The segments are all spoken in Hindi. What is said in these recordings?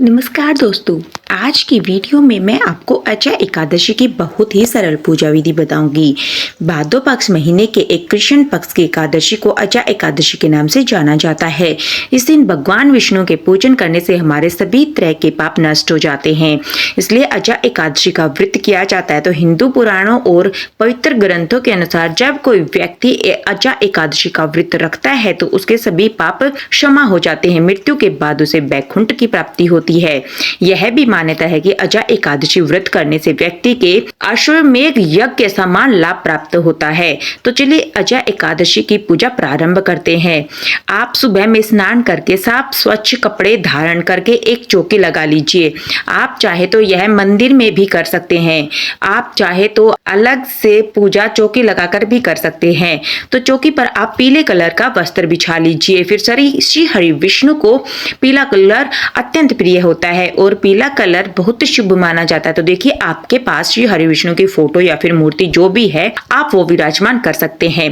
नमस्कार दोस्तों। आज की वीडियो में मैं आपको अजय एकादशी की बहुत ही सरल पूजा विधि बताऊंगी। भाद्र पक्ष महीने के एक कृष्ण पक्ष की एकादशी को अजय एकादशी के नाम से जाना जाता है। इस दिन भगवान विष्णु के पूजन करने से हमारे सभी तरह के पाप नष्ट हो जाते हैं, इसलिए अजय एकादशी का व्रत किया जाता है। तो हिंदू पुराणों और पवित्र ग्रंथों के अनुसार जब कोई व्यक्ति अजय एकादशी का व्रत रखता है तो उसके सभी पाप क्षमा हो जाते हैं। मृत्यु के बाद उसे वैकुंठ की प्राप्ति होती है। यह भी मान्यता है कि अजय एकादशी व्रत करने से व्यक्ति के अश्वमेध यज्ञ के समान लाभ प्राप्त होता है। तो चलिए अजय एकादशी की पूजा प्रारंभ करते हैं। आप सुबह में स्नान करके साफ स्वच्छ कपड़े धारण करके एक चौकी लगा लीजिए। आप चाहे तो यह मंदिर में भी कर सकते हैं, आप चाहे तो अलग से पूजा चौकी लगाकर भी कर सकते हैं। तो चौकी पर आप पीले कलर का वस्त्र बिछा लीजिए। फिर श्री हरि विष्णु को पीला कलर अत्यंत प्रिय होता है और पीला कलर बहुत शुभ माना जाता है। तो देखिए आपके पास श्री हरि विष्णु की फोटो या फिर मूर्ति जो भी है आप वो विराजमान कर सकते हैं।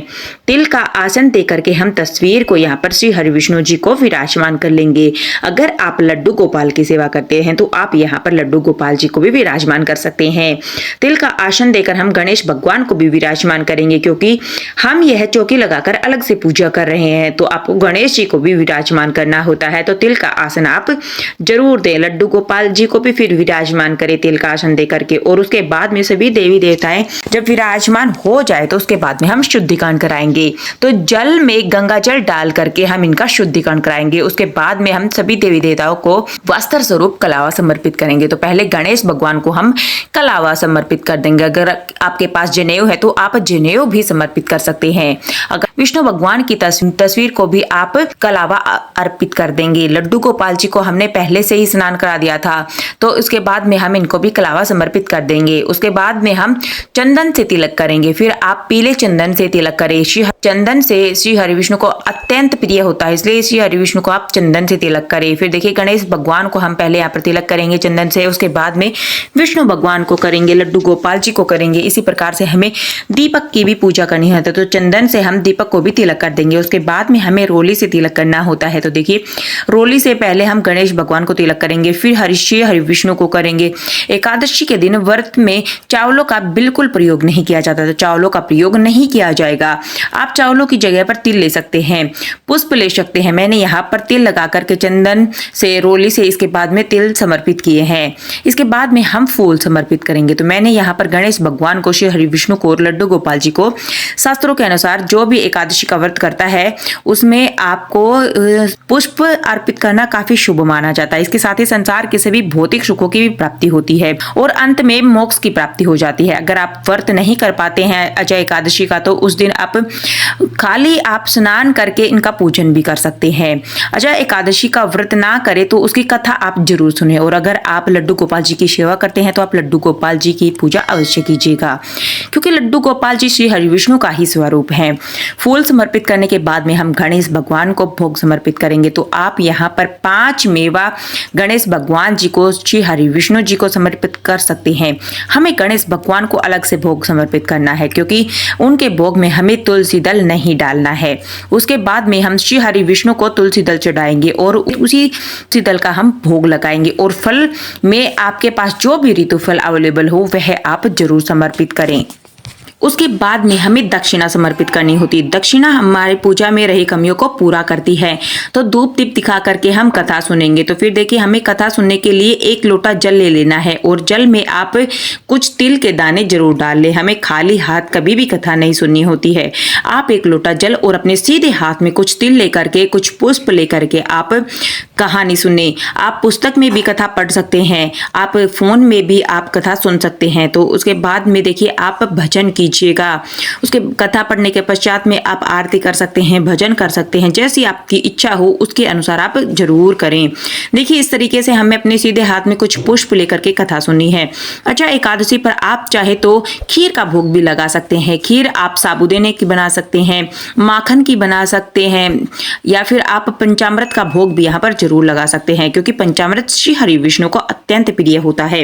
तिल का आसन दे करके हम तस्वीर को यहाँ पर श्री हरि विष्णु जी को विराजमान कर लेंगे। अगर आप लड्डू गोपाल की सेवा करते हैं तो आप यहाँ पर लड्डू गोपाल जी को भी विराजमान कर सकते हैं। तिल का आसन देकर हम गणेश भगवान को भी विराजमान करेंगे, क्योंकि हम यह चौकी लगाकर अलग से पूजा कर रहे हैं तो आपको गणेश जी को भी विराजमान करना होता है। तो तिल का आसन आप जरूर दें। लड्डू गोपाल जी को भी फिर विराजमान करें तिल का आसन दे करके। और उसके बाद में सभी देवी देवताएं जब विराजमान हो जाए तो उसके बाद में हम शुद्धिकरण कराएंगे। तो जल में गंगा जल डाल करके हम इनका शुद्धिकरण कराएंगे। उसके बाद में हम सभी देवी देवताओं को वस्त्र स्वरूप कलावा समर्पित करेंगे। तो पहले गणेश भगवान को हम कलावा समर्पित कर देंगे। अगर आपके पास जनेऊ है तो आप जनेऊ भी समर्पित कर सकते हैं। अगर विष्णु भगवान की तस्वीर को भी आप कलावा अर्पित कर देंगे। लड्डू गोपाल जी को हमने पहले से ही स्नान करा दिया था तो उसके बाद में हम इनको भी कलावा समर्पित कर देंगे। उसके बाद में हम चंदन से तिलक करेंगे। फिर आप पीले चंदन से तिलक करें। चंदन से श्री हरि विष्णु को अत्यंत प्रिय होता है, इसलिए श्री हरि विष्णु को आप चंदन से तिलक करें। फिर देखिए गणेश भगवान को हम पहले यहाँ पर तिलक करेंगे चंदन से, उसके बाद में विष्णु भगवान को करेंगे, लड्डू गोपाल जी को करेंगे। इसी प्रकार से हमें दीपक की भी पूजा करनी है तो चंदन से हम दीपक को भी तिलक कर देंगे। उसके बाद में हमें रोली से तिलक करना होता है। तो देखिए रोली से पहले हम गणेश भगवान को तिलक करेंगे, फिर श्री हरि विष्णु को करेंगे। एकादशी के दिन व्रत में चावलों का बिल्कुल प्रयोग नहीं किया जाता, तो चावलों का प्रयोग नहीं किया जाएगा। आप चावलों की जगह पर तिल ले सकते हैं, पुष्प ले सकते हैं। मैंने यहाँ पर तिल लगा करके चंदन से रोली से इसके बाद में तिल समर्पित किए हैं। इसके बाद में हम फूल समर्पित करेंगे। तो मैंने यहाँ पर गणेश भगवान को, श्री हरि विष्णु को और लड्डू गोपाल जी को शास्त्रों के अनुसार जो भी एकादशी का व्रत करता है उसमें आपको पुष्प अर्पित करना काफी शुभ माना जाता है। इसके साथ ही संसार के सभी भौतिक सुखों की भी प्राप्ति होती है और अंत में मोक्ष की प्राप्ति हो जाती है। अगर आप व्रत नहीं कर पाते हैं अजय एकादशी का तो उस दिन आप खाली स्नान करके इनका पूजन भी कर सकते हैं। अजय एकादशी का व्रत ना करें तो उसकी कथा आप जरूर सुने। और अगर आप लड्डू गोपाल जी की सेवा करते हैं तो आप लड्डू गोपाल जी की पूजा अवश्य कीजिएगा, क्योंकि लड्डू गोपाल जी श्री हरि विष्णु का ही स्वरूप है। फूल समर्पित करने के बाद में हम गणेश भगवान को भोग समर्पित करेंगे। तो आप यहाँ पर 5 मेवा गणेश भगवान जी को, श्री हरि विष्णु जी को समर्पित कर सकते हैं। हमें गणेश भगवान को अलग से भोग समर्पित करना है, क्योंकि उनके भोग में हमें तुलसी दल नहीं डालना है। उसके बाद में हम श्री हरि विष्णु को तुलसी दल चढ़ाएंगे और उसी तुलसी दल का हम भोग लगाएंगे। और फल में आपके पास जो भी ऋतु फल अवेलेबल हो वह आप जरूर समर्पित करें। उसके बाद में हमें दक्षिणा समर्पित करनी होती है। दक्षिणा हमारे पूजा में रही कमियों को पूरा करती है। तो धूप दीप दिखा करके हम कथा सुनेंगे। तो फिर देखिए हमें कथा सुनने के लिए 1 लोटा जल ले लेना है और जल में आप कुछ तिल के दाने जरूर डाल ले। हमें खाली हाथ कभी भी कथा नहीं सुननी होती है। आप 1 लोटा जल और अपने सीधे हाथ में कुछ तिल लेकर के, कुछ पुष्प लेकर के आप कहानी सुने। आप पुस्तक में भी कथा पढ़ सकते हैं, आप फोन में भी आप कथा सुन सकते हैं। तो उसके बाद में देखिए आप भजन कीजिएगा। उसके कथा पढ़ने के पश्चात में आप आरती कर सकते हैं, भजन कर सकते हैं, जैसी आपकी इच्छा हो उसके अनुसार आप जरूर करें। देखिए इस तरीके से हमें अपने सीधे हाथ में कुछ पुष्प लेकर के कथा सुननी है। अच्छा, एकादशी पर आप चाहे तो खीर का भोग भी लगा सकते हैं। खीर आप साबूदाने की बना सकते हैं, माखन की बना सकते हैं, या फिर आप पंचामृत का भोग भी यहाँ पर जरूर लगा सकते हैं, क्योंकि पंचामृत श्री हरि विष्णु को अत्यंत प्रिय होता है।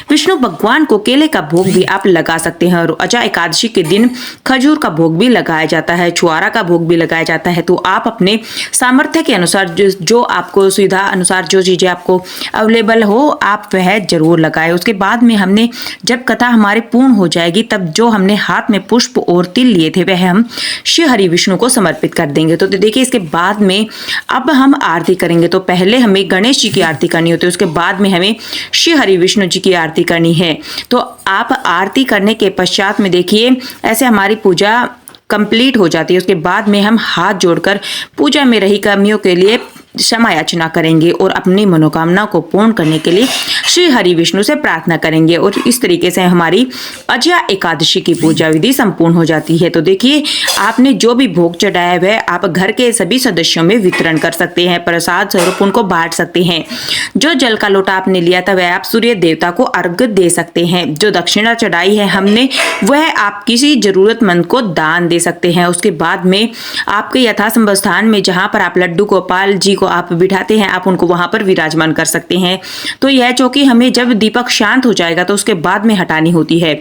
विष्णु भगवान को केले का भोग भी आप लगा सकते हैं। और अजय एकादशी एकादशी के दिन खजूर का भोग भी लगाया जाता है, छुआरा का भोग भी लगाया जाता है। तो आप अपने सामर्थ्य के अनुसार जो आपको सुविधा अनुसार जो चीजें आपको अवेलेबल हो आप वह जरूर लगाएं। उसके बाद में हमने जब कथा हमारी पूर्ण हो जाएगी तब जो हमने हाथ में पुष्प और तिल लिए थे वह हम श्री हरि विष्णु को समर्पित कर देंगे। तो देखिए इसके बाद में अब हम आरती करेंगे। तो पहले हमें गणेश जी की आरती करनी होती है, उसके बाद में हमें श्री हरि विष्णु जी की आरती करनी है। तो आप आरती करने के पश्चात में देखिए ऐसे हमारी पूजा कंप्लीट हो जाती है। उसके बाद में हम हाथ जोड़कर पूजा में रही कमियों के लिए क्षमा याचना करेंगे और अपनी मनोकामना को पूर्ण करने के लिए श्री हरि विष्णु से प्रार्थना करेंगे और इस तरीके से हमारी अजय एकादशी की पूजा विधि संपूर्ण हो जाती है। तो देखिए आपने जो भी भोग चढ़ाया है आप घर के सभी सदस्यों में वितरण कर सकते हैं, प्रसाद स्वरूप उनको बांट सकते हैं। जो जल का लोटा आपने लिया था वह आप सूर्य देवता को अर्घ्य दे सकते हैं। जो दक्षिणा चढ़ाई है हमने वह आप किसी जरूरतमंद को दान दे सकते हैं। उसके बाद में आपके यथासंभव स्थान में जहां पर आप लड्डू गोपाल जी को आप बिठाते हैं आप उनको वहां पर विराजमान कर सकते हैं। तो यह चौकी हमें जब दीपक शांत हो जाएगा तो उसके बाद में हटानी होती है।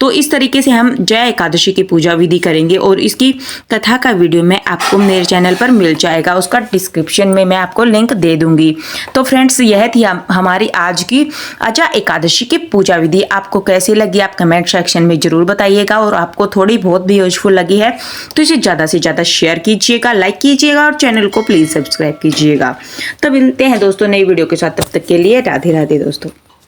तो इस तरीके से हम जय एकादशी की पूजा विधि करेंगे और इसकी कथा का वीडियो में आपको मेरे चैनल पर मिल जाएगा, उसका डिस्क्रिप्शन में मैं आपको लिंक दे दूंगी। तो फ्रेंड्स यह थी हमारी आज की अजय एकादशी की पूजा विधि। आपको कैसी लगी आप कमेंट सेक्शन में जरूर बताइएगा और आपको थोड़ी बहुत भी यूजफुल लगी है तो इसे ज्यादा से ज्यादा शेयर कीजिएगा, लाइक कीजिएगा और चैनल को प्लीज सब्सक्राइब कीजिएगा। तो मिलते हैं दोस्तों नई वीडियो के साथ, तब तक के लिए राधे राधे दोस्तों।